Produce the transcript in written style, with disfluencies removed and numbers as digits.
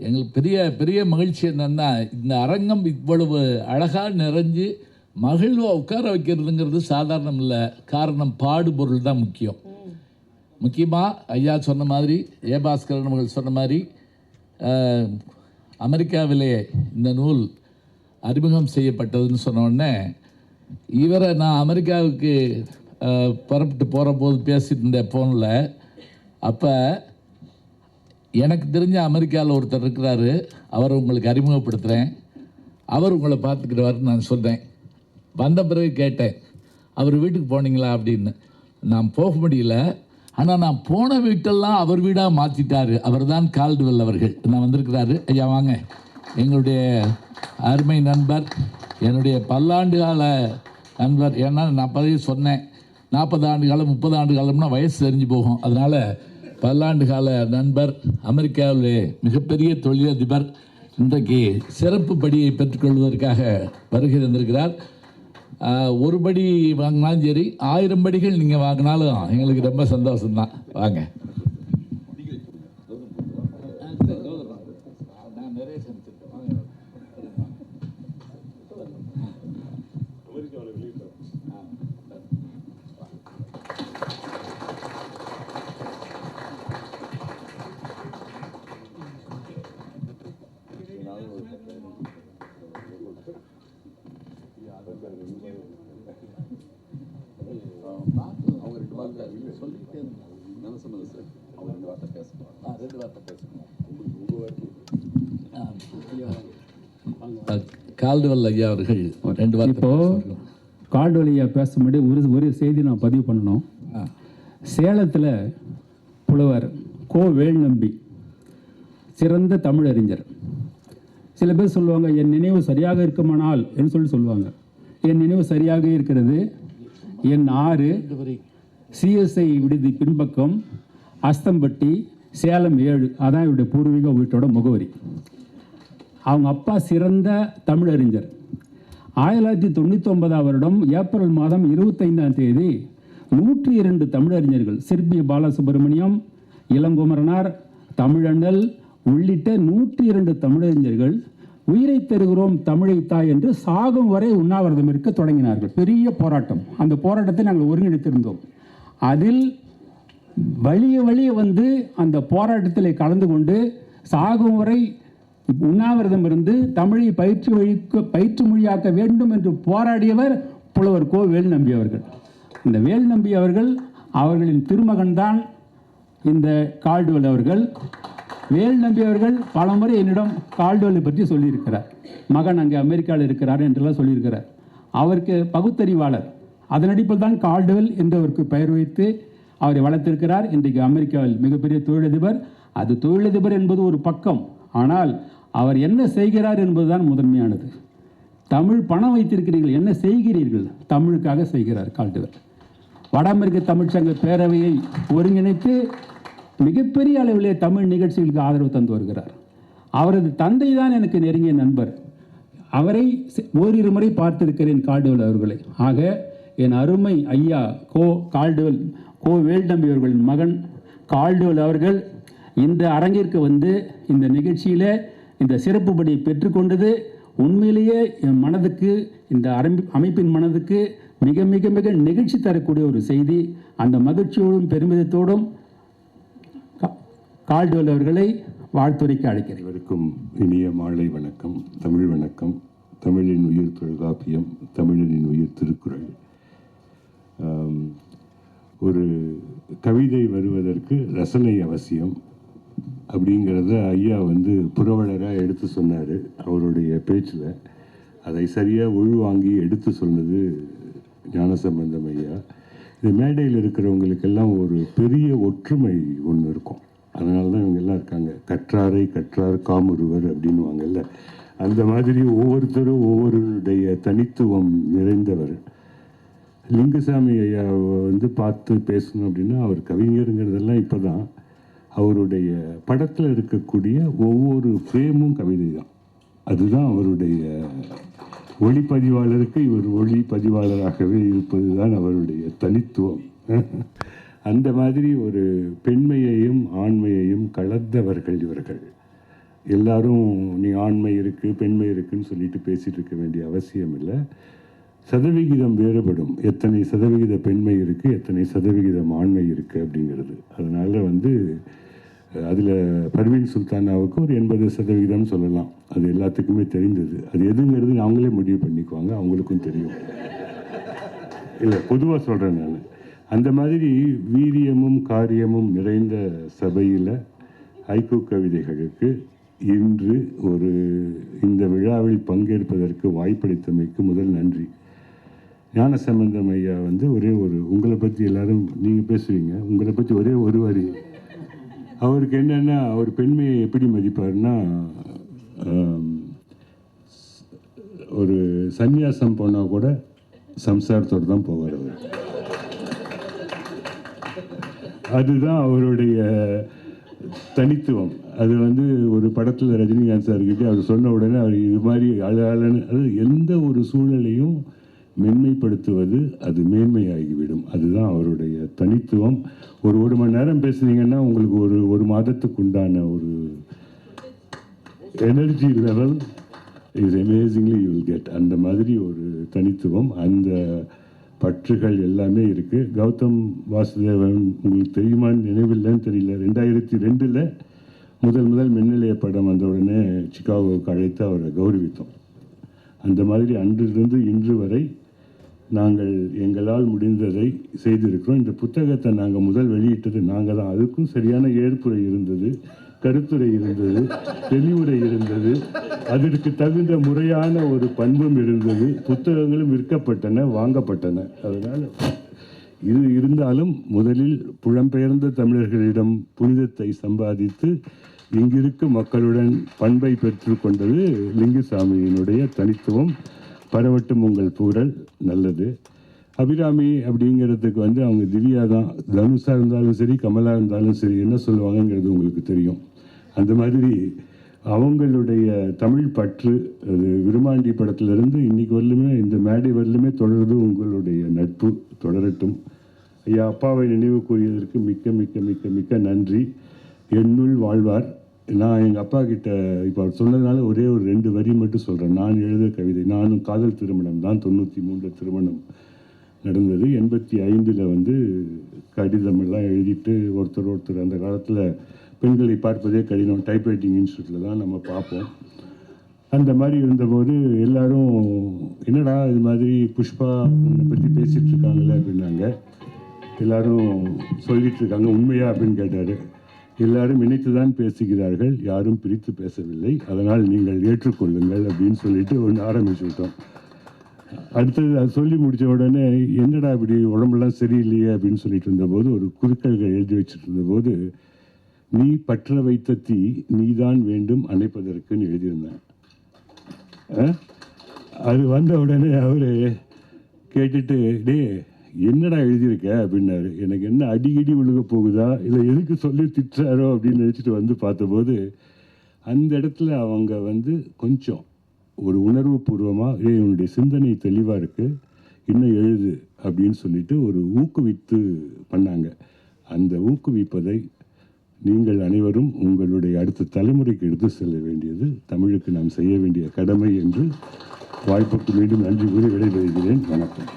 எங்களுக்கு பெரிய பெரிய மகிழ்ச்சி என்னென்னா, இந்த அரங்கம் இவ்வளவு அழகாக நிறைஞ்சு மகிழ்வாக உட்கார வைக்கிறதுங்கிறது சாதாரணம் இல்லை. காரணம் பாடுபொருள் தான் முக்கியம். முக்கியமாக ஐயா சொன்ன மாதிரி, ஏபாஸ்கரன் அவர்கள் சொன்ன மாதிரி, அமெரிக்காவிலே இந்த நூல் அறிமுகம் செய்யப்பட்டதுன்னு சொன்ன உடனே, இவரை நான் அமெரிக்காவுக்கு புறப்பட்டு போகிற போது பேசிட்டு இருந்தேன் ஃபோனில். அப்போ எனக்கு தெரிஞ்ச அமெரிக்காவில் ஒருத்தர் இருக்கிறாரு, அவரை உங்களுக்கு அறிமுகப்படுத்துகிறேன், அவர் உங்களை பார்த்துக்கிடுவார்னு நான் சொன்னேன். வந்த பிறகு கேட்டேன், அவர் வீட்டுக்கு போனீங்களா அப்படின்னு. நான் போக முடியல, ஆனால் நான் போன வீட்டெல்லாம் அவர் வீடாக மாற்றிட்டார். அவர் தான் கால்டுவெல் அவர்கள். நான் வந்திருக்கிறாரு. ஐயா வாங்க. எங்களுடைய அருமை நண்பர், என்னுடைய பல்லாண்டு கால நண்பர். ஏன்னா நான் பதவி சொன்னேன், 40 ஆண்டு காலம் 30 ஆண்டு காலம்னா வயசு தெரிஞ்சு போகும். அதனால் பல்லாண்டு கால நண்பர், அமெரிக்காவிலே மிகப்பெரிய தொழிலதிபர், இன்றைக்கு சிறப்பு படியை பெற்றுக்கொள்வதற்காக வருகை தந்திருக்கிறார். ஒரு படி வாங்கினாலும் சரி, 1000 படிகள் நீங்கள் வாங்கினாலும் எங்களுக்கு ரொம்ப சந்தோஷம்தான். வாங்க. நான் நிறைய கால்டுவெல் ஐயா அவர்கள் 2 வார்த்தை. இப்போ கால்டுவெல் ஐயா பேசும்போது ஒரு செய்தி நான் பதிவு பண்ணணும். சேலத்தில் புலவர் கோ வேல்நம்பி சிறந்த தமிழறிஞர். சில பேர் சொல்லுவாங்க, என் நினைவு சரியாக இருக்குமானால் என்று சொல்லுவாங்க. என் நினைவு சரியாக இருக்கிறது. என் 6 சிஎஸ்ஐ விடுதி பின்பக்கம், அஸ்தம்பட்டி, சேலம் 7, அதான் இவருடைய பூர்வீக வீட்டோட முகவரி. அவங்க அப்பா சிறந்த தமிழறிஞர். 1999 வருடம் ஏப்ரல் மாதம் 25ஆம் தேதி 102 தமிழறிஞர்கள், சிற்பி பாலசுப்ரமணியம், இளங்குமரனார், தமிழண்ணல் உள்ளிட்ட 102 தமிழறிஞர்கள் உயிரை தருகிறோம் தமிழை தாய் என்று சாகும் வரை உண்ணாவிரதம் இருக்க தொடங்கினார்கள். பெரிய போராட்டம். அந்த போராட்டத்தை நாங்கள் ஒருங்கிணைத்திருந்தோம். அதில் வழிய வந்து அந்த போராட்டத்தில் கலந்து கொண்டு சாகும் வரை உண்ணாவிரதம் இருந்து தமிழை பயிற்று மொழியாக்க வேண்டும் என்று போராடியவர் புலவர் கோ வேல்நம்பி அவர்கள். இந்த வேல்நம்பி அவர்களின் திருமகன் தான் இந்த கால்டுவெல் அவர்கள். வேல்நம்பி அவர்கள் பலமுறை என்னிடம் கால்டுவெல்லை பற்றி சொல்லியிருக்கிறார். மகன் அங்கே அமெரிக்காவில் இருக்கிறார் என்றெல்லாம் சொல்லியிருக்கிறார். அவருக்கு பகுத்தறிவாளர். அதன் அடிப்பில் தான் கால்டுவெல் என்று அவருக்கு பெயர் வைத்து அவரை வளர்த்திருக்கிறார். இன்றைக்கு அமெரிக்காவில் மிகப்பெரிய தொழிலதிபர். அது தொழிலதிபர் என்பது ஒரு பக்கம், ஆனால் அவர் என்ன செய்கிறார் என்பதுதான் முதன்மையானது. தமிழ் பணம் வைத்திருக்கிறீர்கள், என்ன செய்கிறீர்கள்? தமிழுக்காக செய்கிறார் கால்டுவெல். வட அமெரிக்க தமிழ்ச்சங்க பேரவையை ஒருங்கிணைத்து மிகப்பெரிய அளவிலே தமிழ் நிகழ்ச்சிகளுக்கு ஆதரவு தந்து வருகிறார். அவரது தந்தை தான் எனக்கு நெருங்கிய நண்பர். அவரை ஓரிரு முறை பார்த்திருக்கிறேன் கால்டுவெல் அவர்களை. ஆக என் அருமை ஐயா கோ வேல்நம்பி அவர்களின் மகன் கால்டுவெல் அவர்கள் இந்த அரங்கிற்கு வந்து இந்த நிகழ்ச்சியில் இந்த சிறப்பு படியை பெற்றுக்கொண்டது உண்மையிலேயே என் மனதுக்கு, இந்த அமைப்பின் மனதுக்கு மிக மிக மிக நிகழ்ச்சி தரக்கூடிய ஒரு செய்தி. அந்த மகிழ்ச்சியோடும் பெருமிதத்தோடும் கால்டுவெல் அவர்களை வாழ்த்துரைக்கு அழைக்கிறேன். அனைவருக்கும் இனிய மாலை வணக்கம், தமிழ் வணக்கம். தமிழின் உயிர் தொல்காப்பியம், தமிழனின் உயிர் திருக்குறள். ஒரு கவிதை வருவதற்கு ரசனை அவசியம் அப்படிங்கிறத ஐயா வந்து புரவலராக எடுத்து சொன்னார் அவருடைய பேச்சில். அதை சரியாக உள்வாங்கி எடுத்து சொன்னது ஞானசம்பந்தம் ஐயா. இந்த மேடையில் இருக்கிறவங்களுக்கெல்லாம் ஒரு பெரிய ஒற்றுமை ஒன்று இருக்கும். அதனால தான் இவங்க எல்லாம் இருக்காங்க. கற்றாரை கற்றார் காமுருவர் அப்படின்வாங்கல்ல, அந்த மாதிரி ஒவ்வொருத்தரும் ஒவ்வொருடைய தனித்துவம் நிறைந்தவர். லிங்குசாமி ஐயா வந்து பார்த்து பேசணும் அப்படின்னா, அவர் கவிஞருங்கிறதெல்லாம் இப்போ தான். அவருடைய படத்தில் இருக்கக்கூடிய ஒவ்வொரு ஃப்ரேமும் கவிதை தான். அதுதான் அவருடைய ஒளிப்பதிவாளருக்கு இவர் ஒளிப்பதிவாளராகவே இருப்பது தான் அவருடைய தனித்துவம். அந்த மாதிரி ஒரு பெண்மையையும் ஆண்மையையும் கலந்தவர்கள் இவர்கள். எல்லாரும் நீ ஆண்மை இருக்குது பெண்மை இருக்குன்னு சொல்லிட்டு பேசிகிட்டு இருக்க வேண்டிய அவசியம் இல்லை. சதவிகிதம் வேறுபடும். எத்தனை சதவிகித பெண்மை இருக்குது, எத்தனை சதவிகிதம் ஆண்மை இருக்குது அப்படிங்கிறது. அதனால் அதில் பர்வீன் சுல்தானாவுக்கு ஒரு 80% சொல்லலாம். அது எல்லாத்துக்குமே தெரிந்தது. அது எதுங்கிறது அவங்களே முடிவு பண்ணிக்குவாங்க, அவங்களுக்கும் தெரியும். இல்லை, பொதுவாக சொல்கிறேன் நான். அந்த மாதிரி வீரியமும் காரியமும் நிறைந்த சபையில் ஹைக்கூ கவிதைகளுக்கு இன்று இந்த விழாவில் பங்கேற்பதற்கு வாய்ப்பளித்தமைக்கு முதல் நன்றி. ஞானசம்பந்தம் ஐயா உங்களை பற்றி எல்லாரும் நீங்கள் பேசுவீங்க, உங்களை பற்றி ஒரே ஒரு வரி. அவருக்கு என்னென்னா, அவர் பெண்மையை எப்படி மதிப்பார்னா, ஒரு சந்நியாசம் போனால் கூட சம்சாரத்தோடு தான் போவார் அவர். அதுதான் அவருடைய தனித்துவம். அது ஒரு படத்தில் ரஜினிகாந்த் சார்கிட்ட அவர் சொன்ன உடனே அவர் இது மாதிரி அழகான எந்த ஒரு சூழலையும் மென்மைப்படுத்துவது அது மேன்மையாகிவிடும். அதுதான் அவருடைய தனித்துவம். ஒரு மணி நேரம் பேசுனீங்கன்னா உங்களுக்கு ஒரு மாதத்துக்கு உண்டான ஒரு energy level is amazingly you will get. அந்த மாதிரி ஒரு தனித்துவம், அந்த பற்றுகள் எல்லாமே இருக்குது. கௌதம் வாசுதேவன் உங்களுக்கு தெரியுமான்னு நினைவில்லைன்னு தெரியல, 2002 முதல் மின்னலைய படம் வந்த உடனே சிகாகோவுக்கு அழைத்து அவரை கௌரவித்தோம். அந்த மாதிரி அன்றிலிருந்து இன்று வரை நாங்கள் எங்களால் முடிந்ததை செய்திருக்கிறோம். இந்த புத்தகத்தை நாங்கள் முதல் வெளியிட்டது நாங்கள் தான். அதுக்கும் சரியான ஏற்புரை இருந்தது, கருத்துரை இருந்தது, தெளிவுரை இருந்தது, அதற்கு தகுந்த முறையான ஒரு பண்பும் இருந்தது. புத்தகங்களும் விற்கப்பட்டன, வாங்கப்பட்டன. அதனால் இது இருந்தாலும் முதலில் புலம்பெயர்ந்த தமிழர்களிடம் புனிதத்தை சம்பாதித்து இங்கிருக்கும் மக்களுடன் பண்பை பெற்றுக்கொண்டது லிங்குசாமியினுடைய தனித்துவம். பரவட்டும் உங்கள் புகழ். நல்லது. அபிராமி அப்படிங்கிறதுக்கு அவங்க திவ்யா தான். தனுஷாக இருந்தாலும் சரி, கமலா இருந்தாலும் சரி, என்ன சொல்லுவாங்கங்கிறது உங்களுக்கு தெரியும். அந்த மாதிரி அவங்களுடைய தமிழ் பற்று, அது விருமாண்டி படத்திலிருந்து இன்னைக்கு வரலுமே, இந்த மேடை வரலுமே தொடர்ந்து உங்களுடைய நட்பு தொடரட்டும். ஐயா அப்பாவை நினைவு கூறியதற்கு மிக்க மிக்க மிக்க மிக்க நன்றி. என்னுள் வாழ்வார். நான் எங்கள் அப்பா கிட்ட இப்போ அவர் சொன்னதுனால ஒரே ஒரு 2 வரி மட்டும் சொல்கிறேன். நான் எழுத கவிதை. நானும் காதல் திருமணம் தான். 93 திருமணம் நடந்தது. 85 கடிதமெல்லாம் எழுதிட்டு ஒருத்தர் அந்த காலத்தில் பெண்களை பார்ப்பதே கடினம். டைப்ரைட்டிங் இன்ஸ்டியூட்டில் தான் நம்ம பார்ப்போம். அந்த மாதிரி இருந்தபோது எல்லாரும் என்னடா இது மாதிரி புஷ்பா உன்னை பற்றி பேசிகிட்டு இருக்காங்களே அப்படின்னாங்க. எல்லாரும் சொல்லிட்டு இருக்காங்க, உண்மையா அப்படின்னு கேட்டார். எல்லாரும் இணைத்து தான் பேசுகிறார்கள், யாரும் பிரித்து பேசவில்லை, அதனால் நீங்கள் ஏற்றுக்கொள்ளுங்கள் அப்படின்னு சொல்லிட்டு ஒன்று ஆரம்பிச்சு விட்டோம். அடுத்தது அது சொல்லி முடித்த உடனே என்னடா இப்படி உடம்பெல்லாம் சரியில்லையே அப்படின்னு சொல்லிட்டு இருந்தபோது ஒரு குறுக்கல்கள் எழுதி வச்சுட்டு இருந்தபோது, நீ பற்ற வைத்த தீ நீதான் வேண்டும் அணைப்பதற்குன்னு எழுதியிருந்தேன். அது வந்த உடனே அவர் கேட்டுட்டு, டே என்னடா எழுதியிருக்க அப்படின்னாரு. எனக்கு என்ன அடிக்கடி விழுக போகுதா, இல்லை எதுக்கு சொல்லி திட்டுறாரோ அப்படின்னு நினச்சிட்டு பார்த்தபோது அந்த இடத்துல அவங்க கொஞ்சம் ஒரு உணர்வு பூர்வமாக, உன்னுடைய சிந்தனை தெளிவாக இருக்குது, இன்னும் எழுது அப்படின்னு சொல்லிட்டு ஒரு ஊக்குவித்து பண்ணாங்க. அந்த ஊக்குவிப்பதை நீங்கள் அனைவரும் உங்களுடைய அடுத்த தலைமுறைக்கு எடுத்து செல்ல வேண்டியது தமிழுக்கு நாம் செய்ய வேண்டிய கடமை என்று வாய்ப்புக்கு மீண்டும் நன்றி கூறி விடைபெறுகிறேன். வணக்கம்.